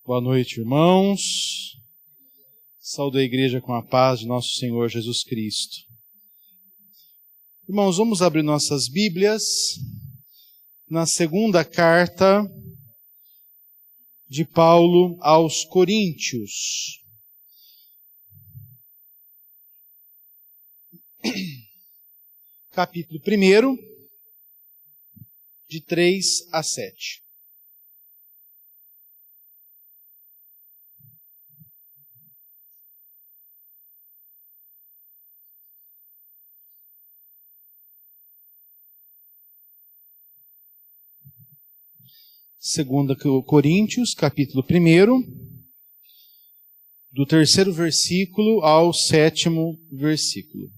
Boa noite, irmãos. Saúdo a igreja com a paz de nosso Senhor Jesus Cristo. Irmãos, vamos abrir nossas Bíblias na segunda carta de Paulo aos Coríntios. Capítulo 1, de 3 a 7. Segunda Coríntios, capítulo 1, do 3º versículo ao 7º versículo.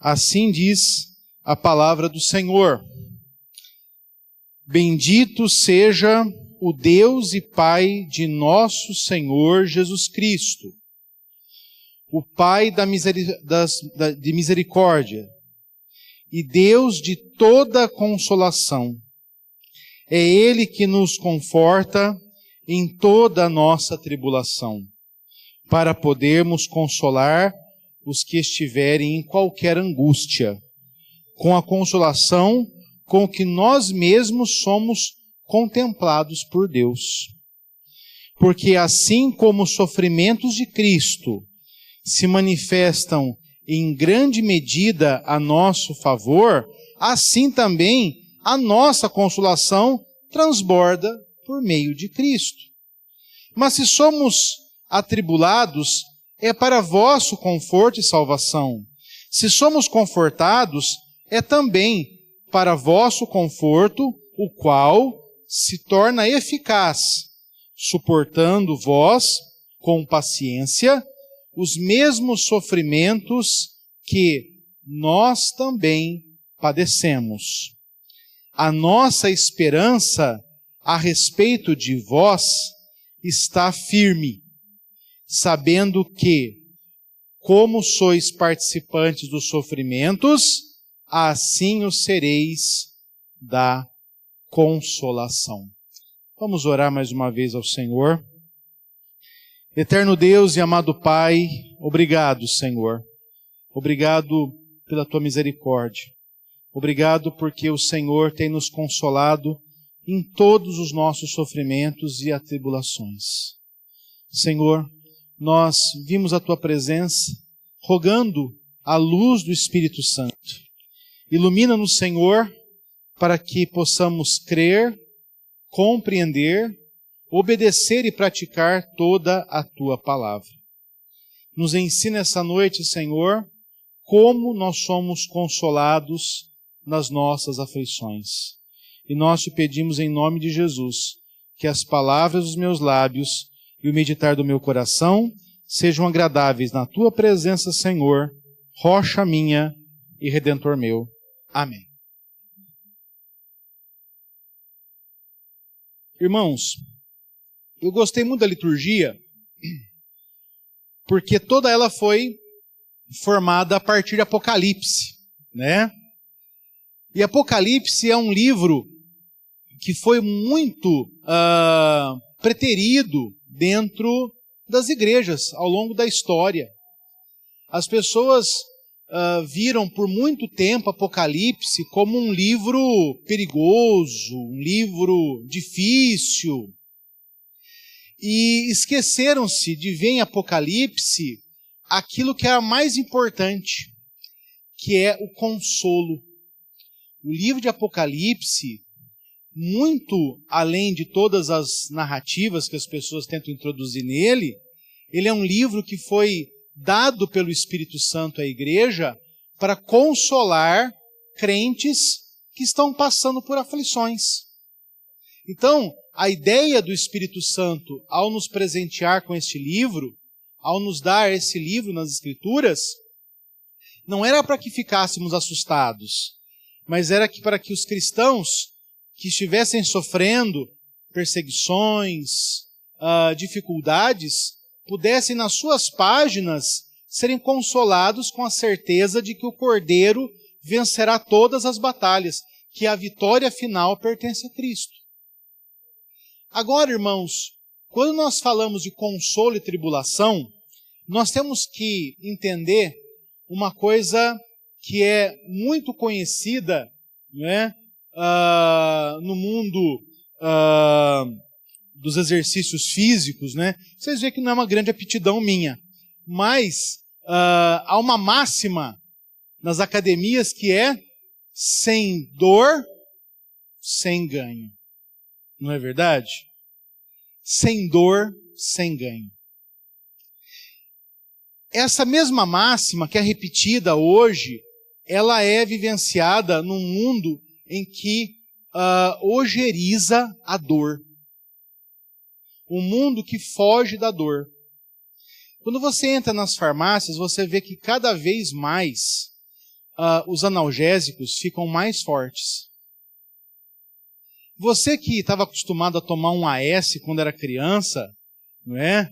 Assim diz a palavra do Senhor. Bendito seja o Deus e Pai de nosso Senhor Jesus Cristo, o Pai de misericórdia e Deus de toda consolação. É Ele que nos conforta em toda a nossa tribulação, para podermos consolar os que estiverem em qualquer angústia, com a consolação com que nós mesmos somos contemplados por Deus. Porque assim como os sofrimentos de Cristo se manifestam em grande medida a nosso favor, assim também a nossa consolação transborda por meio de Cristo. Mas se somos atribulados, é para vosso conforto e salvação. Se somos confortados, é também para vosso conforto, o qual se torna eficaz, suportando vós, com paciência, os mesmos sofrimentos que nós também padecemos. A nossa esperança a respeito de vós está firme, sabendo que, como sois participantes dos sofrimentos, assim o sereis da consolação. Vamos orar mais uma vez ao Senhor. Eterno Deus e amado Pai, obrigado, Senhor. Obrigado pela Tua misericórdia. Obrigado porque o Senhor tem nos consolado em todos os nossos sofrimentos e atribulações. Senhor, nós vimos a Tua presença, rogando a luz do Espírito Santo. Ilumina-nos, Senhor, para que possamos crer, compreender, obedecer e praticar toda a Tua palavra. Nos ensina essa noite, Senhor, como nós somos consolados nas nossas aflições. E nós te pedimos em nome de Jesus, que as palavras dos meus lábios e o meditar do meu coração sejam agradáveis na Tua presença, Senhor, rocha minha e Redentor meu. Amém. Irmãos, eu gostei muito da liturgia, porque toda ela foi formada a partir de Apocalipse, né? E Apocalipse é um livro que foi muito preterido dentro das igrejas ao longo da história. As pessoas viram por muito tempo Apocalipse como um livro perigoso, um livro difícil, e esqueceram-se de ver em Apocalipse aquilo que era mais importante, que é o consolo. O livro de Apocalipse, muito além de todas as narrativas que as pessoas tentam introduzir nele, ele é um livro que foi dado pelo Espírito Santo à igreja para consolar crentes que estão passando por aflições. Então, a ideia do Espírito Santo, ao nos presentear com este livro, ao nos dar esse livro nas Escrituras, não era para que ficássemos assustados, mas era para que os cristãos que estivessem sofrendo perseguições, dificuldades, pudessem nas suas páginas serem consolados com a certeza de que o Cordeiro vencerá todas as batalhas, que a vitória final pertence a Cristo. Agora, irmãos, quando nós falamos de consolo e tribulação, nós temos que entender uma coisa que é muito conhecida, não é? No mundo dos exercícios físicos, né? Vocês veem que não é uma grande aptidão minha, mas há uma máxima nas academias que é sem dor, sem ganho. Não é verdade? Sem dor, sem ganho. Essa mesma máxima que é repetida hoje, ela é vivenciada num mundo em que ojeriza a dor. Um mundo que foge da dor. Quando você entra nas farmácias, você vê que cada vez mais os analgésicos ficam mais fortes. Você que estava acostumado a tomar um AS quando era criança, não é?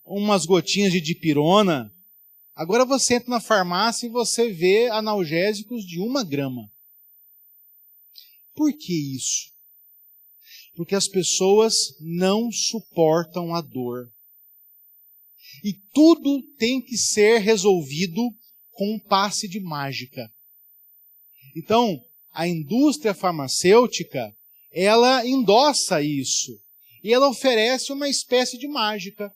Umas gotinhas de dipirona, agora você entra na farmácia e você vê analgésicos de 1 grama. Por que isso? Porque as pessoas não suportam a dor. E tudo tem que ser resolvido com um passe de mágica. Então, a indústria farmacêutica, ela endossa isso. E ela oferece uma espécie de mágica.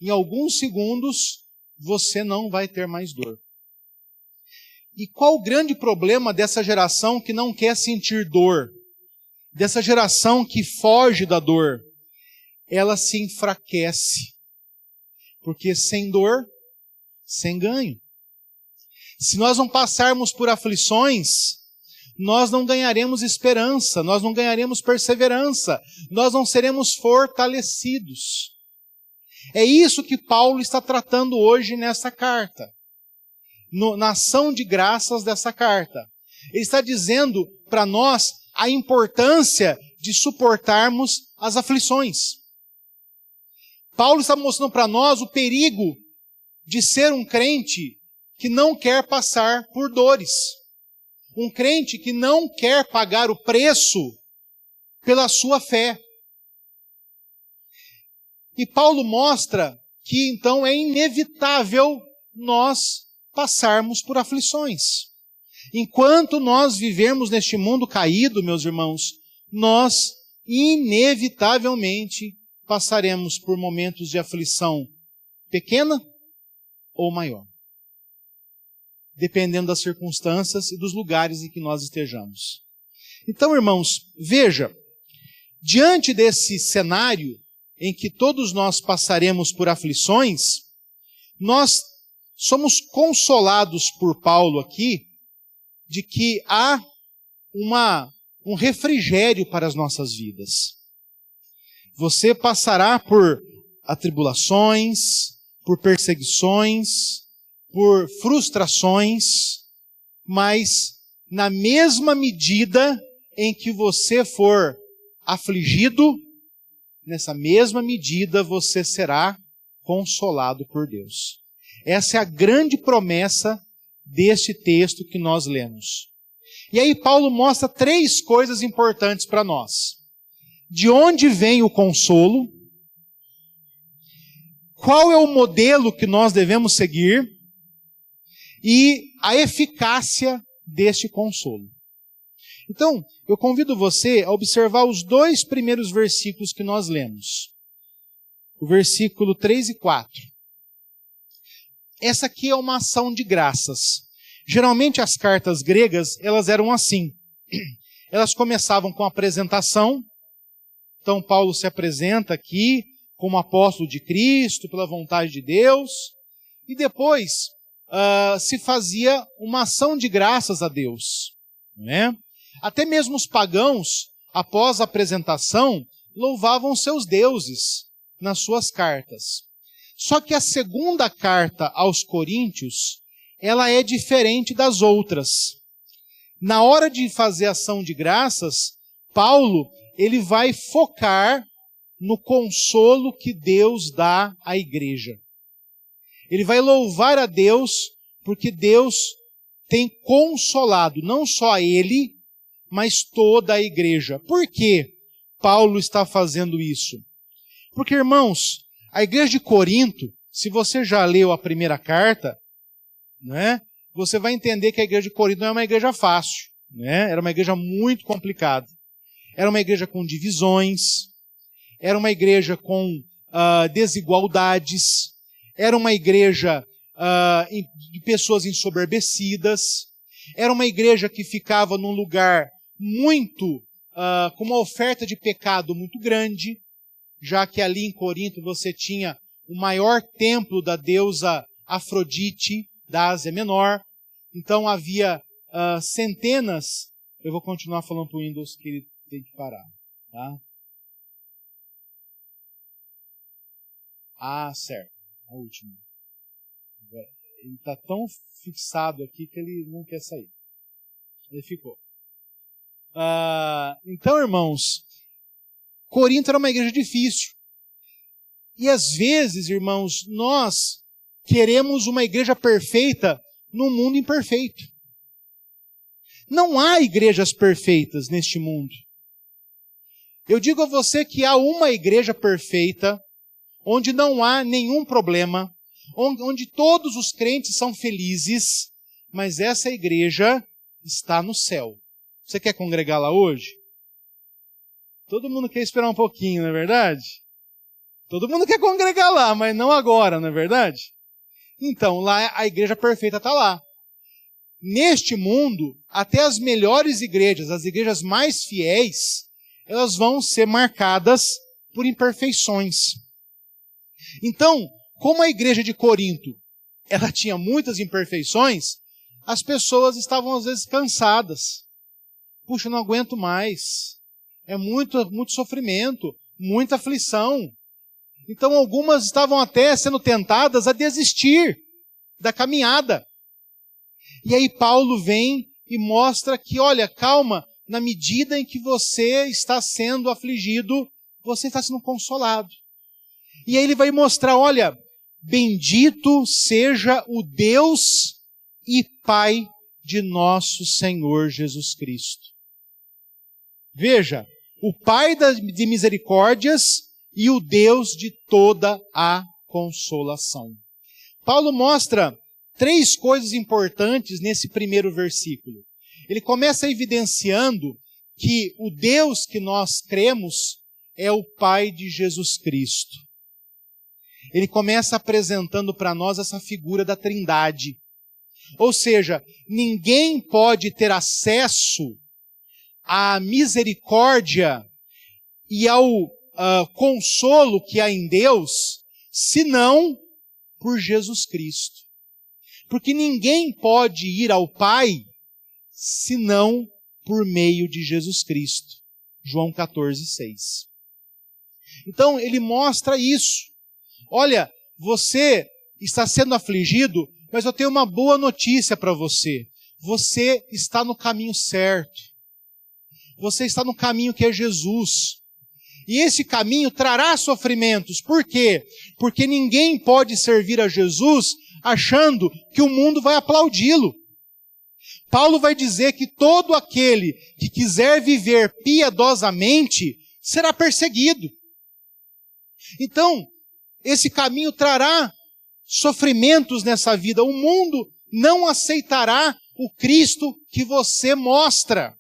Em alguns segundos, você não vai ter mais dor. E qual o grande problema dessa geração que não quer sentir dor? Dessa geração que foge da dor? Ela se enfraquece. Porque sem dor, sem ganho. Se nós não passarmos por aflições, nós não ganharemos esperança, nós não ganharemos perseverança, nós não seremos fortalecidos. É isso que Paulo está tratando hoje nessa carta, na ação de graças dessa carta. Ele está dizendo para nós a importância de suportarmos as aflições. Paulo está mostrando para nós o perigo de ser um crente que não quer passar por dores. Um crente que não quer pagar o preço pela sua fé. E Paulo mostra que então é inevitável nós passarmos por aflições. Enquanto nós vivermos neste mundo caído, meus irmãos, nós inevitavelmente passaremos por momentos de aflição pequena ou maior, dependendo das circunstâncias e dos lugares em que nós estejamos. Então, irmãos, veja, diante desse cenário em que todos nós passaremos por aflições, nós somos consolados por Paulo aqui de que há um refrigério para as nossas vidas. Você passará por atribulações, por perseguições, por frustrações, mas na mesma medida em que você for afligido, nessa mesma medida você será consolado por Deus. Essa é a grande promessa deste texto que nós lemos. E aí Paulo mostra 3 coisas importantes para nós. De onde vem o consolo? Qual é o modelo que nós devemos seguir? E a eficácia deste consolo. Então, eu convido você a observar os 2 primeiros versículos que nós lemos. O versículo 3 e 4. Essa aqui é uma ação de graças. Geralmente as cartas gregas, elas eram assim. Elas começavam com a apresentação. Então Paulo se apresenta aqui como apóstolo de Cristo, pela vontade de Deus. E depois se fazia uma ação de graças a Deus. Né? Até mesmo os pagãos, após a apresentação, louvavam seus deuses nas suas cartas. Só que a segunda carta aos Coríntios, ela é diferente das outras. Na hora de fazer ação de graças, Paulo, ele vai focar no consolo que Deus dá à igreja. Ele vai louvar a Deus porque Deus tem consolado não só a ele, mas toda a igreja. Por quê? Paulo está fazendo isso? Porque, irmãos, a igreja de Corinto, se você já leu a primeira carta, né, você vai entender que a igreja de Corinto não é uma igreja fácil, né? Era uma igreja muito complicada. Era uma igreja com divisões, era uma igreja com desigualdades, era uma igreja de pessoas ensoberbecidas, era uma igreja que ficava num lugar muito, com uma oferta de pecado muito grande, já que ali em Corinto você tinha o maior templo da deusa Afrodite, da Ásia Menor. Então havia centenas, eu vou continuar falando para o Windows que ele tem que parar, tá? Certo, a última. Ele está tão fixado aqui que ele não quer sair. Ele ficou. Então, irmãos, Corinto era uma igreja difícil. E às vezes, irmãos, nós queremos uma igreja perfeita num mundo imperfeito. Não há igrejas perfeitas neste mundo. Eu digo a você que há uma igreja perfeita, onde não há nenhum problema, onde todos os crentes são felizes, mas essa igreja está no céu. Você quer congregar lá hoje? Todo mundo quer esperar um pouquinho, não é verdade? Todo mundo quer congregar lá, mas não agora, não é verdade? Então, lá a igreja perfeita está lá. Neste mundo, até as melhores igrejas, as igrejas mais fiéis, elas vão ser marcadas por imperfeições. Então, como a igreja de Corinto, ela tinha muitas imperfeições, as pessoas estavam às vezes cansadas. Puxa, eu não aguento mais. É muito sofrimento, muita aflição. Então algumas estavam até sendo tentadas a desistir da caminhada. E aí Paulo vem e mostra que, olha, calma, na medida em que você está sendo afligido, você está sendo consolado. E aí ele vai mostrar, olha, bendito seja o Deus e Pai de nosso Senhor Jesus Cristo. Veja, o Pai de misericórdias e o Deus de toda a consolação. Paulo mostra 3 coisas importantes nesse primeiro versículo. Ele começa evidenciando que o Deus que nós cremos é o Pai de Jesus Cristo. Ele começa apresentando para nós essa figura da Trindade. Ou seja, ninguém pode ter acesso à misericórdia e ao consolo que há em Deus, senão por Jesus Cristo. Porque ninguém pode ir ao Pai, senão por meio de Jesus Cristo. João 14:6. Então, ele mostra isso. Olha, você está sendo afligido, mas eu tenho uma boa notícia para você. Você está no caminho certo. Você está no caminho que é Jesus. E esse caminho trará sofrimentos. Por quê? Porque ninguém pode servir a Jesus achando que o mundo vai aplaudi-lo. Paulo vai dizer que todo aquele que quiser viver piedosamente será perseguido. Então, esse caminho trará sofrimentos nessa vida. O mundo não aceitará o Cristo que você mostra.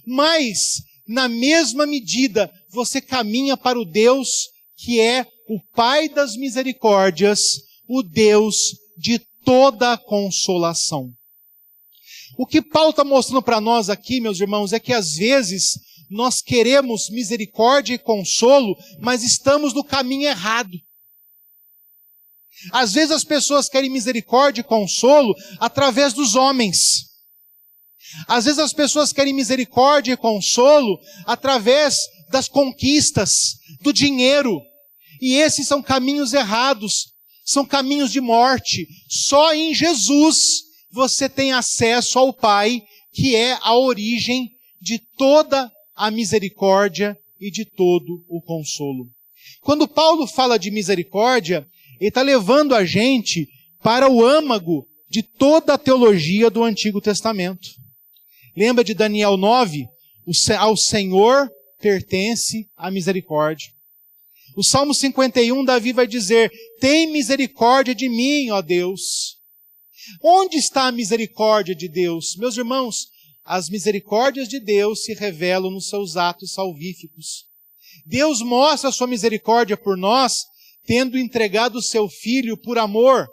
Mas, na mesma medida, você caminha para o Deus que é o Pai das misericórdias, o Deus de toda a consolação. O que Paulo está mostrando para nós aqui, meus irmãos, é que às vezes nós queremos misericórdia e consolo, mas estamos no caminho errado. Às vezes as pessoas querem misericórdia e consolo através dos homens. Às vezes as pessoas querem misericórdia e consolo através das conquistas, do dinheiro. E esses são caminhos errados, são caminhos de morte. Só em Jesus você tem acesso ao Pai, que é a origem de toda a misericórdia e de todo o consolo. Quando Paulo fala de misericórdia, ele está levando a gente para o âmago de toda a teologia do Antigo Testamento. Lembra de Daniel 9? Ao Senhor pertence à misericórdia. O Salmo 51, Davi vai dizer: tem misericórdia de mim, ó Deus. Onde está a misericórdia de Deus? Meus irmãos, as misericórdias de Deus se revelam nos seus atos salvíficos. Deus mostra a sua misericórdia por nós, tendo entregado o seu Filho por amor.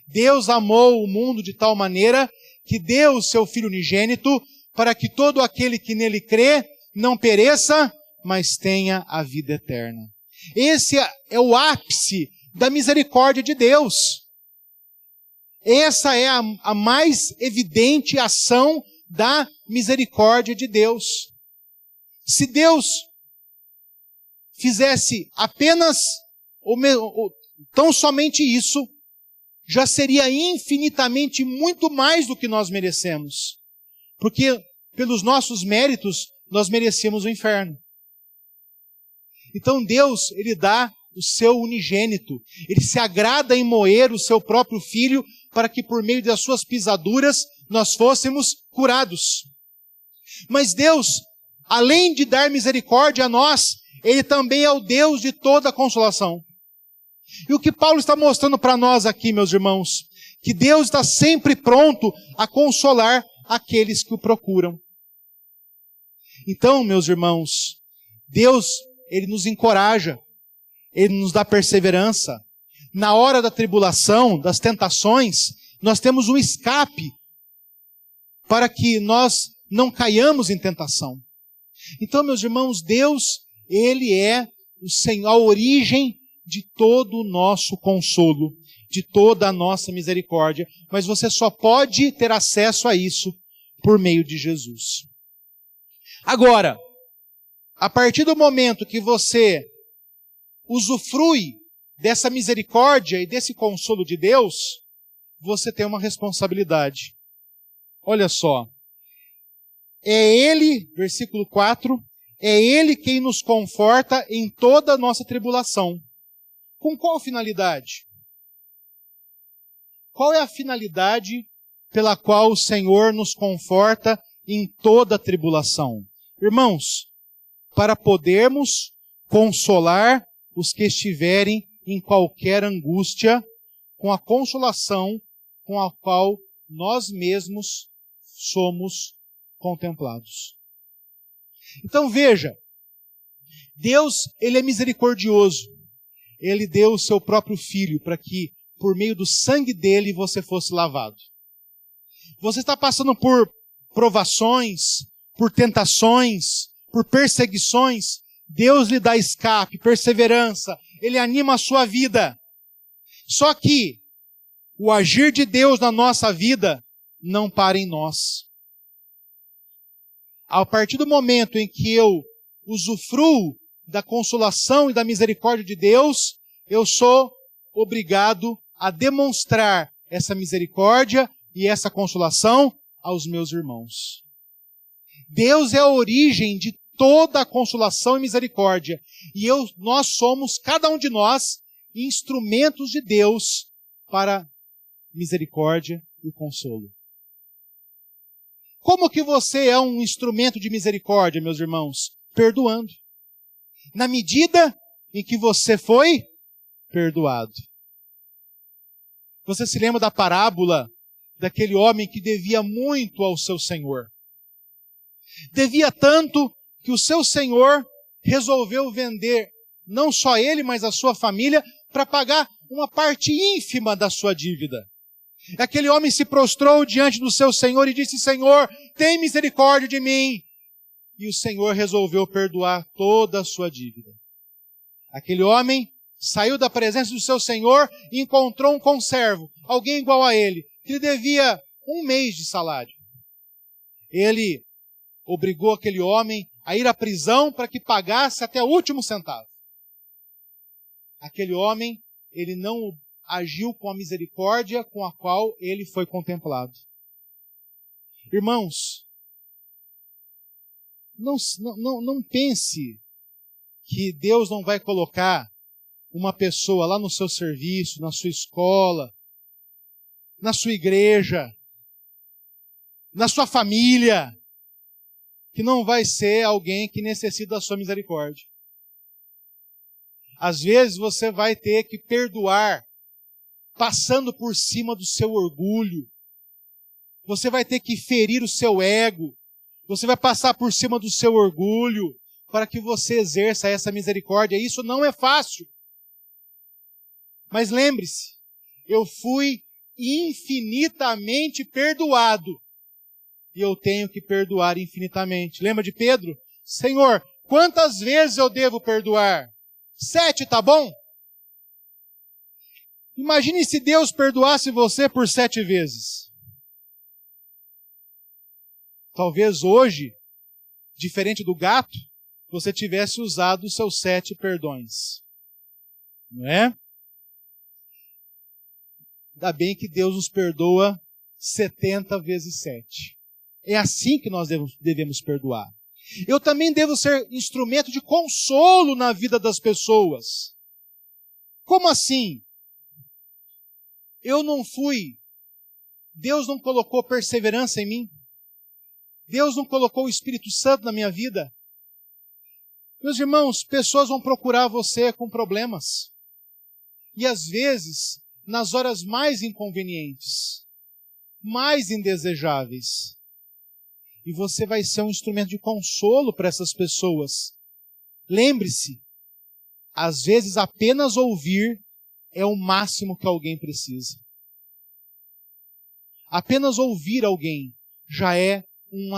Deus amou o mundo de tal maneira que deu o seu Filho unigênito, para que todo aquele que nele crê não pereça, mas tenha a vida eterna. Esse é o ápice da misericórdia de Deus. Essa é a mais evidente ação da misericórdia de Deus. Se Deus fizesse apenas ou tão somente isso, já seria infinitamente muito mais do que nós merecemos. Porque pelos nossos méritos, nós merecíamos o inferno. Então Deus, Ele dá o seu unigênito. Ele se agrada em moer o seu próprio Filho para que por meio das suas pisaduras nós fôssemos curados. Mas Deus, além de dar misericórdia a nós, Ele também é o Deus de toda consolação. E o que Paulo está mostrando para nós aqui, meus irmãos, que Deus está sempre pronto a consolar aqueles que o procuram. Então, meus irmãos, Deus, Ele nos encoraja, Ele nos dá perseverança. Na hora da tribulação, das tentações, nós temos um escape para que nós não caiamos em tentação. Então, meus irmãos, Deus, Ele é o Senhor, a origem de todo o nosso consolo, de toda a nossa misericórdia. Mas você só pode ter acesso a isso por meio de Jesus. Agora, a partir do momento que você usufrui dessa misericórdia e desse consolo de Deus, você tem uma responsabilidade. Olha só. É Ele, versículo 4, é Ele quem nos conforta em toda a nossa tribulação. Com qual finalidade? Qual é a finalidade pela qual o Senhor nos conforta em toda a tribulação? Irmãos, para podermos consolar os que estiverem em qualquer angústia, com a consolação com a qual nós mesmos somos contemplados. Então veja, Deus, Ele é misericordioso. Ele deu o seu próprio Filho para que, por meio do sangue dele, você fosse lavado. Você está passando por provações, por tentações, por perseguições. Deus lhe dá escape, perseverança. Ele anima a sua vida. Só que o agir de Deus na nossa vida não para em nós. A partir do momento em que eu usufruo da consolação e da misericórdia de Deus, eu sou obrigado a demonstrar essa misericórdia e essa consolação aos meus irmãos. Deus é a origem de toda a consolação e misericórdia. E nós somos, cada um de nós, instrumentos de Deus para misericórdia e consolo. Como que você é um instrumento de misericórdia, meus irmãos? Perdoando. Na medida em que você foi perdoado. Você se lembra da parábola daquele homem que devia muito ao seu senhor? Devia tanto que o seu senhor resolveu vender não só ele, mas a sua família para pagar uma parte ínfima da sua dívida. Aquele homem se prostrou diante do seu senhor e disse: Senhor, tem misericórdia de mim. E o Senhor resolveu perdoar toda a sua dívida. Aquele homem saiu da presença do seu senhor e encontrou um conservo, alguém igual a ele, que lhe devia 1 mês de salário. Ele obrigou aquele homem a ir à prisão para que pagasse até o último centavo. Aquele homem, ele não agiu com a misericórdia com a qual ele foi contemplado. Irmãos, não pense que Deus não vai colocar uma pessoa lá no seu serviço, na sua escola, na sua igreja, na sua família, que não vai ser alguém que necessita da sua misericórdia. Às vezes você vai ter que perdoar, passando por cima do seu orgulho. Você vai ter que ferir o seu ego. Você vai passar por cima do seu orgulho para que você exerça essa misericórdia. Isso não é fácil. Mas lembre-se, eu fui infinitamente perdoado. E eu tenho que perdoar infinitamente. Lembra de Pedro? Senhor, quantas vezes eu devo perdoar? 7, tá bom? Imagine se Deus perdoasse você por 7 vezes. Talvez hoje, diferente do gato, você tivesse usado os seus 7 perdões. Não é? Ainda bem que Deus nos perdoa 70 vezes 7. É assim que nós devemos perdoar. Eu também devo ser instrumento de consolo na vida das pessoas. Como assim? Deus não colocou perseverança em mim? Deus não colocou o Espírito Santo na minha vida? Meus irmãos, pessoas vão procurar você com problemas. E às vezes, nas horas mais inconvenientes, mais indesejáveis. E você vai ser um instrumento de consolo para essas pessoas. Lembre-se, às vezes apenas ouvir é o máximo que alguém precisa. Apenas ouvir alguém já é um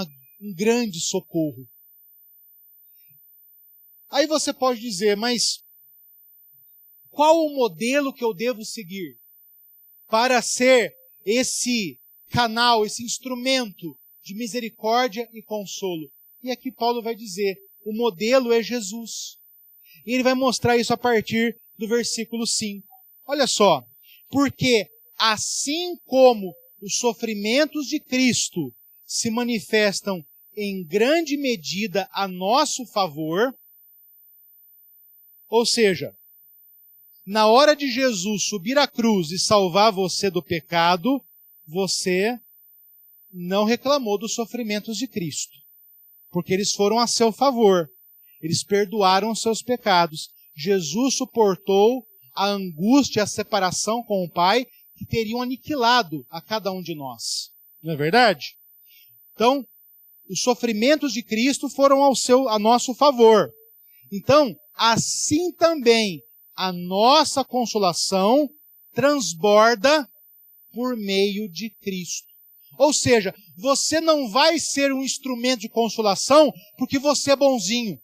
grande socorro. Aí você pode dizer, mas qual o modelo que eu devo seguir para ser esse canal, esse instrumento de misericórdia e consolo? E aqui Paulo vai dizer, o modelo é Jesus. E ele vai mostrar isso a partir do versículo 5. Olha só, porque assim como os sofrimentos de Cristo se manifestam em grande medida a nosso favor, ou seja, na hora de Jesus subir à cruz e salvar você do pecado, você não reclamou dos sofrimentos de Cristo, porque eles foram a seu favor. Eles perdoaram os seus pecados. Jesus suportou a angústia, a separação com o Pai, que teriam aniquilado a cada um de nós. Não é verdade? Então, os sofrimentos de Cristo foram a nosso favor. Então, assim também, a nossa consolação transborda por meio de Cristo. Ou seja, você não vai ser um instrumento de consolação porque você é bonzinho,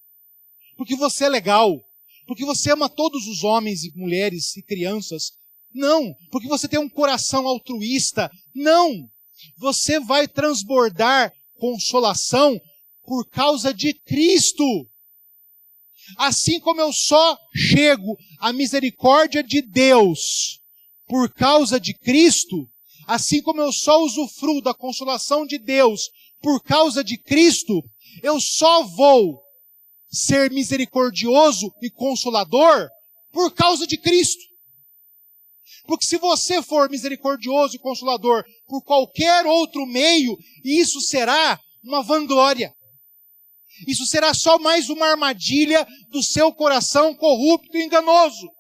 porque você é legal, porque você ama todos os homens e mulheres e crianças. Não, porque você tem um coração altruísta. Não, você vai transbordar consolação por causa de Cristo. Assim como eu só chego à misericórdia de Deus por causa de Cristo, assim como eu só usufruo da consolação de Deus por causa de Cristo, eu só vou ser misericordioso e consolador por causa de Cristo. Porque se você for misericordioso e consolador por qualquer outro meio, isso será uma vanglória. Isso será só mais uma armadilha do seu coração corrupto e enganoso.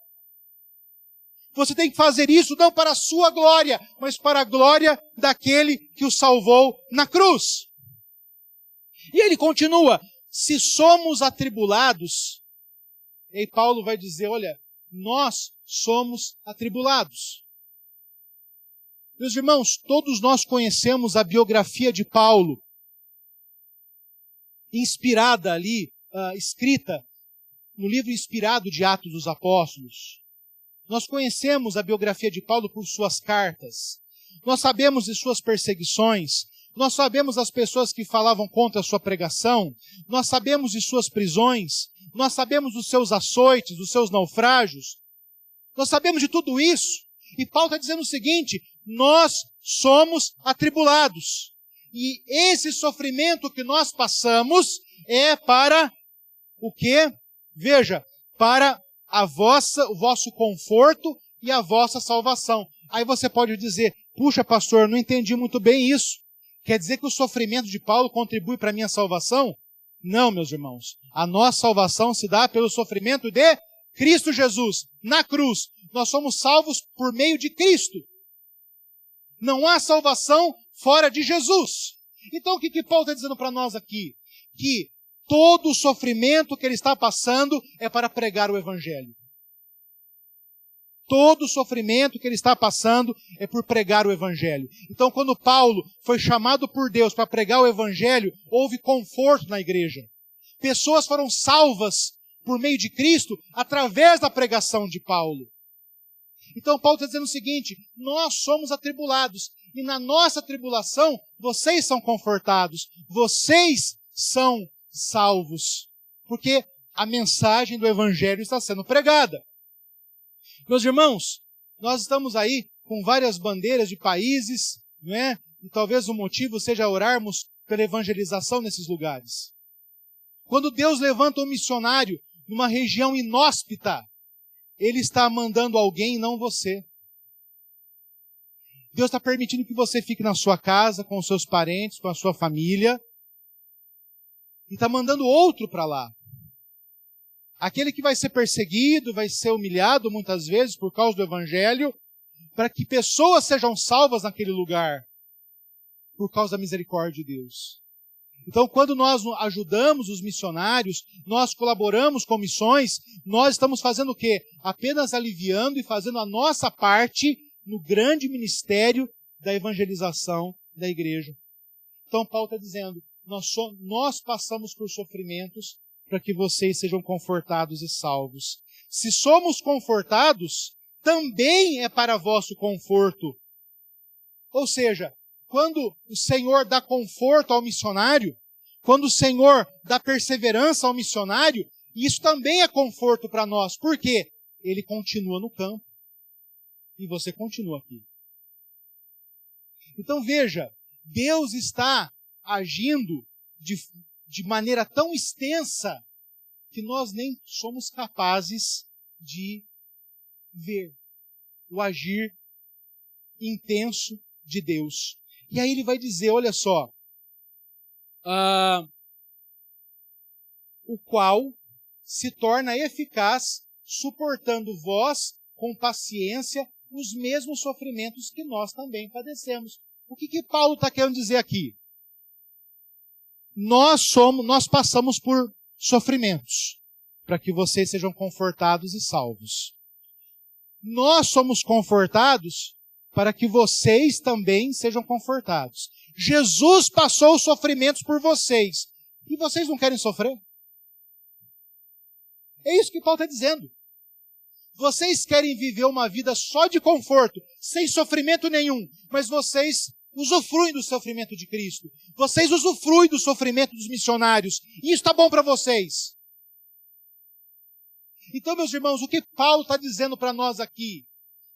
Você tem que fazer isso não para a sua glória, mas para a glória daquele que o salvou na cruz. E ele continua, se somos atribulados, e aí Paulo vai dizer, olha, nós somos atribulados. Meus irmãos, todos nós conhecemos a biografia de Paulo, inspirada ali, escrita no livro inspirado de Atos dos Apóstolos. Nós conhecemos a biografia de Paulo por suas cartas. Nós sabemos de suas perseguições. Nós sabemos das pessoas que falavam contra a sua pregação. Nós sabemos de suas prisões. Nós sabemos dos seus açoites, dos seus naufrágios. Nós sabemos de tudo isso. E Paulo está dizendo o seguinte, nós somos atribulados. E esse sofrimento que nós passamos é para o quê? Veja, para o vosso conforto e a vossa salvação. Aí você pode dizer, puxa pastor, não entendi muito bem isso. Quer dizer que o sofrimento de Paulo contribui para a minha salvação? Não, meus irmãos. A nossa salvação se dá pelo sofrimento de Cristo Jesus, na cruz. Nós somos salvos por meio de Cristo. Não há salvação fora de Jesus. Então o que Paulo está dizendo para nós aqui? Que todo o sofrimento que ele está passando é para pregar o Evangelho. Todo o sofrimento que ele está passando é por pregar o Evangelho. Então, quando Paulo foi chamado por Deus para pregar o Evangelho, houve conforto na igreja. Pessoas foram salvas por meio de Cristo através da pregação de Paulo. Então, Paulo está dizendo o seguinte: nós somos atribulados, e na nossa tribulação, vocês são confortados, vocês são salvos, porque a mensagem do Evangelho está sendo pregada. Meus irmãos, nós estamos aí com várias bandeiras de países, não é? E talvez o motivo seja orarmos pela evangelização nesses lugares. Quando Deus levanta um missionário numa região inóspita, Ele está mandando alguém, não você. Deus está permitindo que você fique na sua casa, com os seus parentes, com a sua família, e está mandando outro para lá. Aquele que vai ser perseguido, vai ser humilhado muitas vezes por causa do Evangelho, para que pessoas sejam salvas naquele lugar, por causa da misericórdia de Deus. Então, quando nós ajudamos os missionários, nós colaboramos com missões, nós estamos fazendo o quê? Apenas aliviando e fazendo a nossa parte no grande ministério da evangelização da igreja. Então, Paulo está dizendo, nós passamos por sofrimentos para que vocês sejam confortados e salvos. Se somos confortados, também é para vosso conforto. Ou seja, quando o Senhor dá conforto ao missionário, quando o Senhor dá perseverança ao missionário, isso também é conforto para nós. Por quê? Ele continua no campo. E você continua aqui. Então veja, Deus está agindo de maneira tão extensa que nós nem somos capazes de ver o agir intenso de Deus. E aí ele vai dizer, olha só, o qual se torna eficaz, suportando vós com paciência os mesmos sofrimentos que nós também padecemos. O que Paulo está querendo dizer aqui? Nós passamos por sofrimentos, para que vocês sejam confortados e salvos. Nós somos confortados para que vocês também sejam confortados. Jesus passou os sofrimentos por vocês. E vocês não querem sofrer? É isso que Paulo está dizendo. Vocês querem viver uma vida só de conforto, sem sofrimento nenhum, mas vocês usufruem do sofrimento de Cristo. Vocês usufruem do sofrimento dos missionários. E isso está bom para vocês. Então, meus irmãos, o que Paulo está dizendo para nós aqui?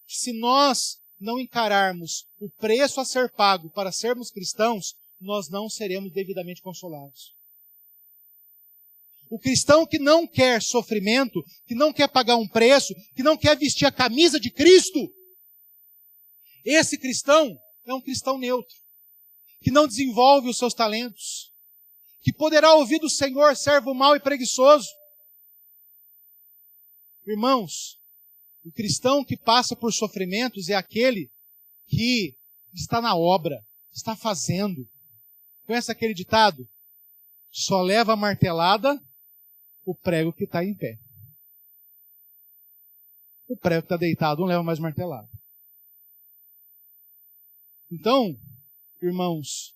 Se nós não encararmos o preço a ser pago para sermos cristãos, nós não seremos devidamente consolados. O cristão que não quer sofrimento, que não quer pagar um preço, que não quer vestir a camisa de Cristo, esse cristão é um cristão neutro, que não desenvolve os seus talentos, que poderá ouvir do Senhor, servo mau e preguiçoso. Irmãos, o cristão que passa por sofrimentos é aquele que está na obra, está fazendo. Conhece aquele ditado? Só leva a martelada o prego que está em pé. O prego que está deitado não leva mais martelada. Então, irmãos,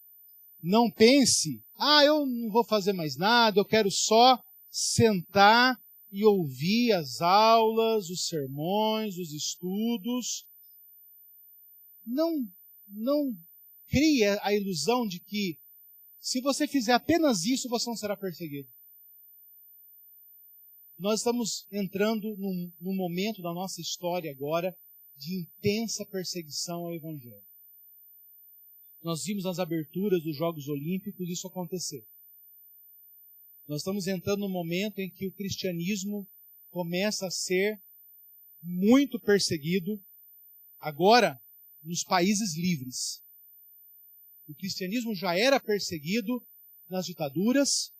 não pense, eu não vou fazer mais nada, eu quero só sentar e ouvir as aulas, os sermões, os estudos. Não crie a ilusão de que se você fizer apenas isso, você não será perseguido. Nós estamos entrando num momento da nossa história agora de intensa perseguição ao Evangelho. Nós vimos nas aberturas dos Jogos Olímpicos isso acontecer. Nós estamos entrando num momento em que o cristianismo começa a ser muito perseguido, agora nos países livres. O cristianismo já era perseguido nas ditaduras,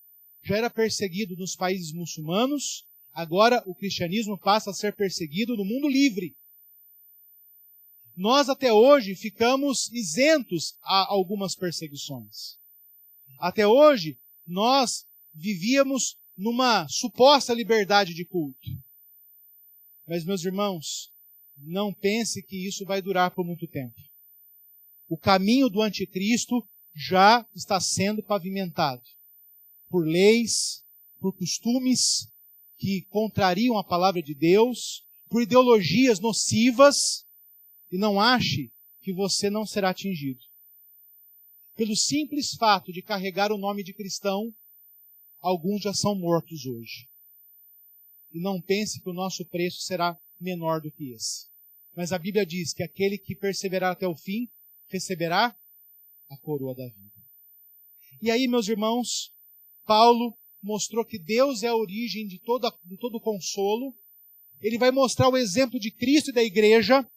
já era perseguido nos países muçulmanos, agora o cristianismo passa a ser perseguido no mundo livre. Nós até hoje ficamos isentos a algumas perseguições. Até hoje, nós vivíamos numa suposta liberdade de culto. Mas, meus irmãos, não pense que isso vai durar por muito tempo. O caminho do anticristo já está sendo pavimentado por leis, por costumes que contrariam a palavra de Deus, por ideologias nocivas, e não ache que você não será atingido. Pelo simples fato de carregar o nome de cristão, alguns já são mortos hoje. E não pense que o nosso preço será menor do que esse. Mas a Bíblia diz que aquele que perseverar até o fim, receberá a coroa da vida. E aí, meus irmãos, Paulo mostrou que Deus é a origem de todo consolo. Ele vai mostrar o exemplo de Cristo e da igreja.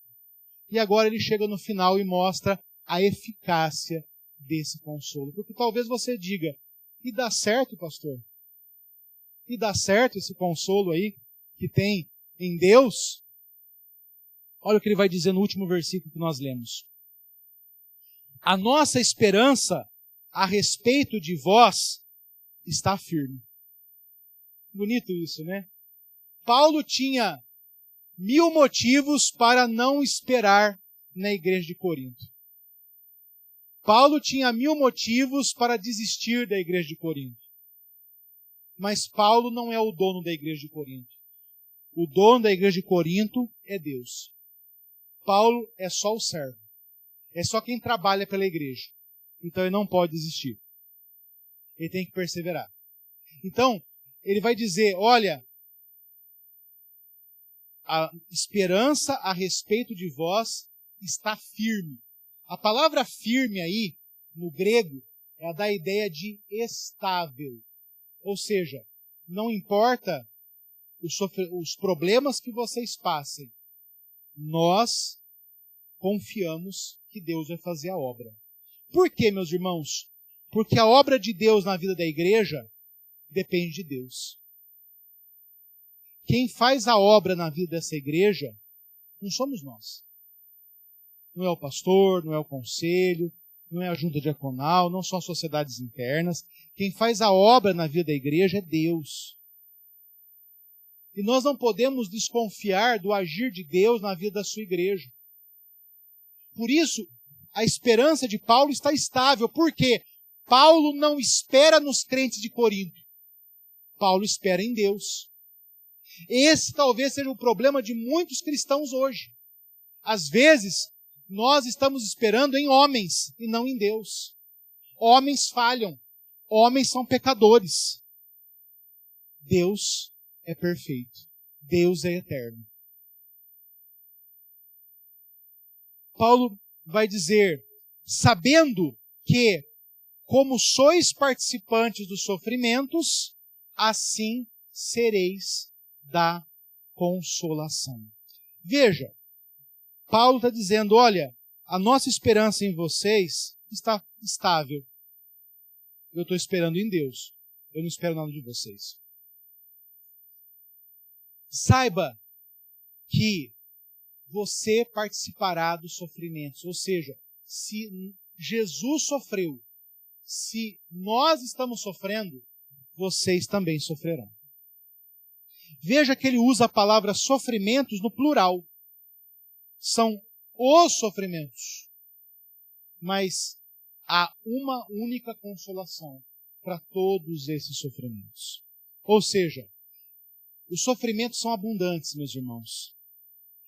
E agora ele chega no final e mostra a eficácia desse consolo. Porque talvez você diga, e dá certo, pastor? E dá certo esse consolo aí que tem em Deus? Olha o que ele vai dizer no último versículo que nós lemos. A nossa esperança a respeito de vós está firme. Bonito isso, né? Paulo tinha 1000 motivos para não esperar na igreja de Corinto. Paulo tinha 1000 motivos para desistir da igreja de Corinto. Mas Paulo não é o dono da igreja de Corinto. O dono da igreja de Corinto é Deus. Paulo é só o servo. É só quem trabalha pela igreja. Então ele não pode desistir. Ele tem que perseverar. Então, ele vai dizer, olha, a esperança a respeito de vós está firme. A palavra firme aí, no grego, ela dá a ideia de estável. Ou seja, não importa os problemas que vocês passem, nós confiamos que Deus vai fazer a obra. Por quê, meus irmãos? Porque a obra de Deus na vida da igreja depende de Deus. Quem faz a obra na vida dessa igreja não somos nós. Não é o pastor, não é o conselho, não é a junta diaconal, não são as sociedades internas. Quem faz a obra na vida da igreja é Deus. E nós não podemos desconfiar do agir de Deus na vida da sua igreja. Por isso, a esperança de Paulo está estável. Por quê? Paulo não espera nos crentes de Corinto. Paulo espera em Deus. Esse talvez seja o problema de muitos cristãos hoje. Às vezes, nós estamos esperando em homens e não em Deus. Homens falham. Homens são pecadores. Deus é perfeito. Deus é eterno. Paulo vai dizer, sabendo que, como sois participantes dos sofrimentos, assim sereis da consolação. Veja, Paulo está dizendo, olha, a nossa esperança em vocês está estável. Eu estou esperando em Deus. Eu não espero nada de vocês. Saiba que você participará dos sofrimentos. Ou seja, se Jesus sofreu, se nós estamos sofrendo, vocês também sofrerão. Veja que ele usa a palavra sofrimentos no plural. São os sofrimentos. Mas há uma única consolação para todos esses sofrimentos. Ou seja, os sofrimentos são abundantes, meus irmãos.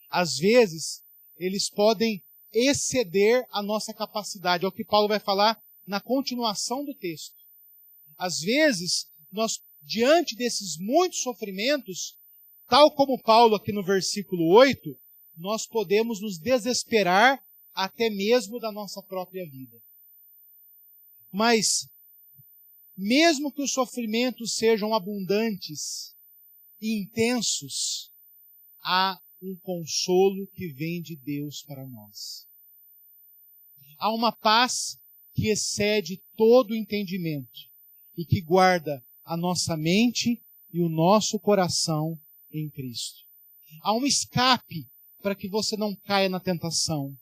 Às vezes, eles podem exceder a nossa capacidade. É o que Paulo vai falar na continuação do texto. Às vezes, nós, diante desses muitos sofrimentos, tal como Paulo aqui no versículo 8, nós podemos nos desesperar até mesmo da nossa própria vida. Mas, mesmo que os sofrimentos sejam abundantes e intensos, há um consolo que vem de Deus para nós. Há uma paz que excede todo o entendimento e que guarda a nossa mente e o nosso coração em Cristo. Há um escape para que você não caia na tentação.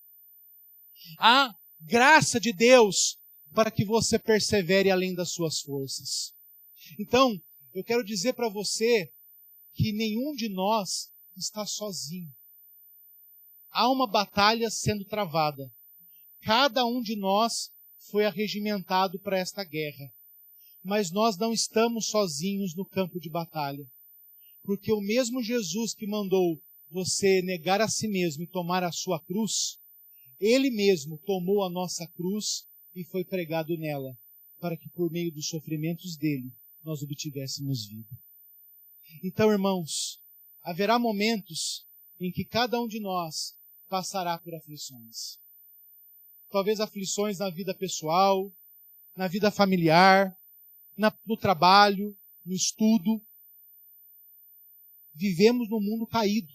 Há graça de Deus para que você persevere além das suas forças. Então, eu quero dizer para você que nenhum de nós está sozinho. Há uma batalha sendo travada. Cada um de nós foi arregimentado para esta guerra. Mas nós não estamos sozinhos no campo de batalha. Porque o mesmo Jesus que mandou você negar a si mesmo e tomar a sua cruz, Ele mesmo tomou a nossa cruz e foi pregado nela, para que por meio dos sofrimentos dele, nós obtivéssemos vida. Então, irmãos, haverá momentos em que cada um de nós passará por aflições. Talvez aflições na vida pessoal, na vida familiar, no trabalho, no estudo. Vivemos num mundo caído.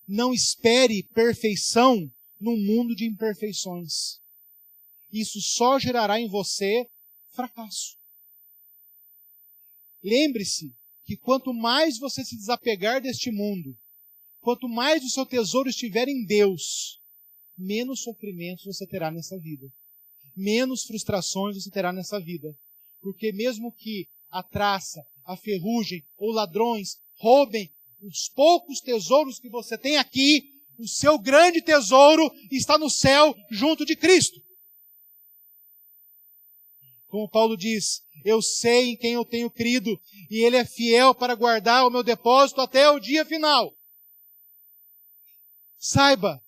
Não espere perfeição num mundo de imperfeições. Isso só gerará em você fracasso. Lembre-se que quanto mais você se desapegar deste mundo, quanto mais o seu tesouro estiver em Deus, menos sofrimentos você terá nessa vida. Menos frustrações você terá nessa vida. Porque mesmo que a traça, a ferrugem ou ladrões roubem os poucos tesouros que você tem aqui, o seu grande tesouro está no céu junto de Cristo. Como Paulo diz, eu sei em quem eu tenho crido, e Ele é fiel para guardar o meu depósito até o dia final. Saiba,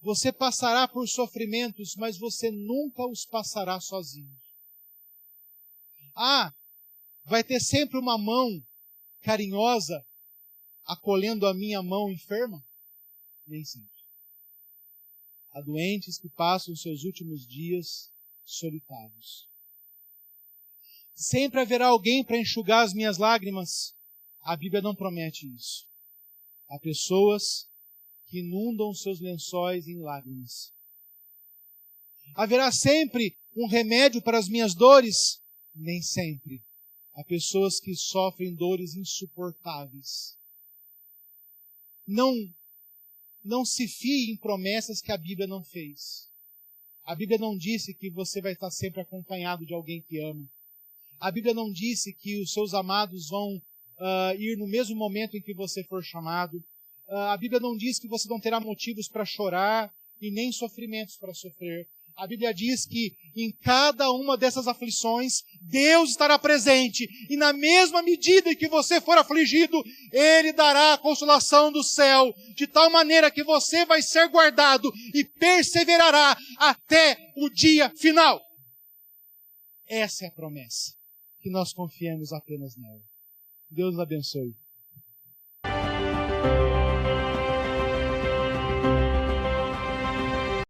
você passará por sofrimentos, mas você nunca os passará sozinho. Vai ter sempre uma mão carinhosa acolhendo a minha mão enferma? Nem sempre. Há doentes que passam os seus últimos dias solitários. Sempre haverá alguém para enxugar as minhas lágrimas? A Bíblia não promete isso. Há pessoas que inundam seus lençóis em lágrimas. Haverá sempre um remédio para as minhas dores? Nem sempre. Há pessoas que sofrem dores insuportáveis. Não se fie em promessas que a Bíblia não fez. A Bíblia não disse que você vai estar sempre acompanhado de alguém que ama. A Bíblia não disse que os seus amados vão ir no mesmo momento em que você for chamado. A Bíblia não diz que você não terá motivos para chorar e nem sofrimentos para sofrer. A Bíblia diz que em cada uma dessas aflições, Deus estará presente. E na mesma medida em que você for afligido, Ele dará a consolação do céu, de tal maneira que você vai ser guardado e perseverará até o dia final. Essa é a promessa, que nós confiemos apenas nela. Deus nos abençoe.